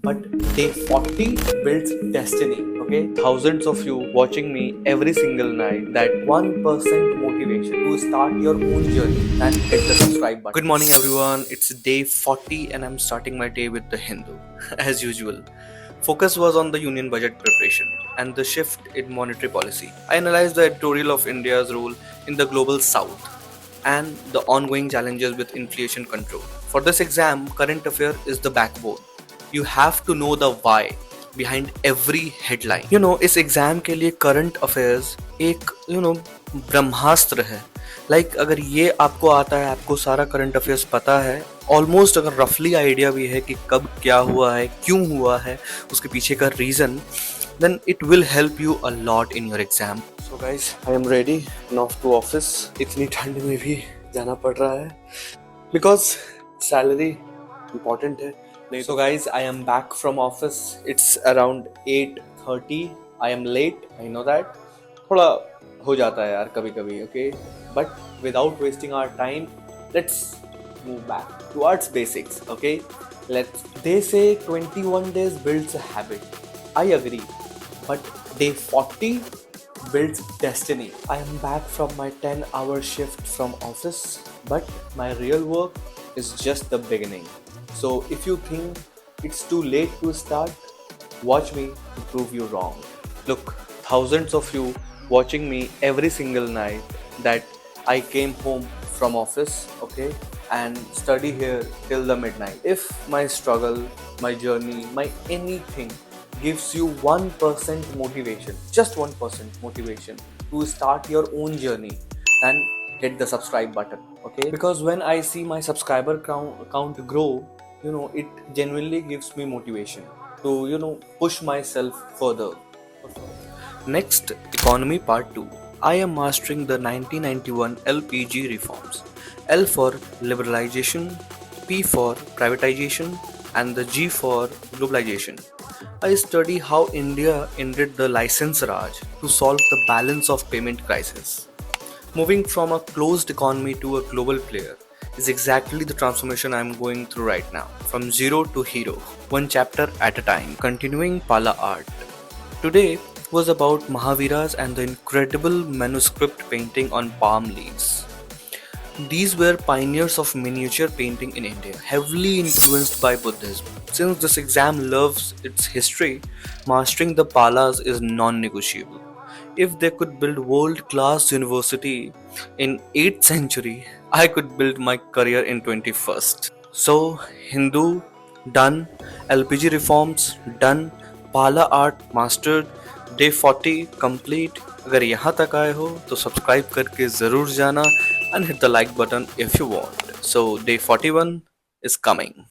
but day 40 builds destiny. Okay, thousands of you watching me every single night. That 1% motivation to start your own journey, and hit the subscribe button. Good morning, everyone. It's day 40, and I'm starting my day with the Hindu, as usual. Focus was on the union budget preparation and the shift in monetary policy. I analyzed the editorial of India's role in the global south and the ongoing challenges with inflation control. For this exam, current affair is the backbone. You have to know the why behind every headline. इस exam के लिए current affairs एक ब्रह्मास्त्र है. अगर ये आपको आता है, आपको सारा करंट अफेयर्स पता है, ऑलमोस्ट अगर रफली आइडिया भी है कि कब क्या हुआ है, क्यों हुआ है, उसके पीछे का reason, then it will help you a lot in your exam. So guys, I am ready and off to office. इतनी ठंड में भी जाना पड़ रहा है because salary important है. So guys, I am back from office. It's around 8:30. I am late. I know that. थोड़ा हो जाता है यार कभी कभी, okay? But without wasting our time, let's move back towards basics, okay? They say 21 days builds a habit. I agree. But day 40 builds destiny. I am back from my 10-hour shift from office, but my real work is just the beginning. So if you think it's too late to start, watch me to prove you wrong. Look, thousands of you watching me every single night that I came home from office, okay, and study here till the midnight. If my struggle, my journey, my anything gives you 1% motivation, just 1% motivation to start your own journey, then hit the subscribe button, okay? Because when I see my subscriber count grow, it genuinely gives me motivation to push myself further. Next, economy part 2. I am mastering the 1991 LPG reforms. L for liberalization, P for privatization, and the G for globalization. I study how India ended the license Raj to solve the balance of payment crisis. Moving from a closed economy to a global player is exactly the transformation I am going through right now. From zero to hero, one chapter at a time. Continuing Pala art. Today was about Mahaviras and the incredible manuscript painting on palm leaves. These were pioneers of miniature painting in India, heavily influenced by Buddhism. Since this exam loves its history, mastering the Palas is non-negotiable. If they could build world-class university in 8th century, I could build my career in 21st. So, Hindu done, LPG reforms done, Pala art mastered, day 40 complete. अगर यहाँ तक आए हो तो subscribe करके ज़रूर जाना and hit the like button if you want. So day 41 is coming.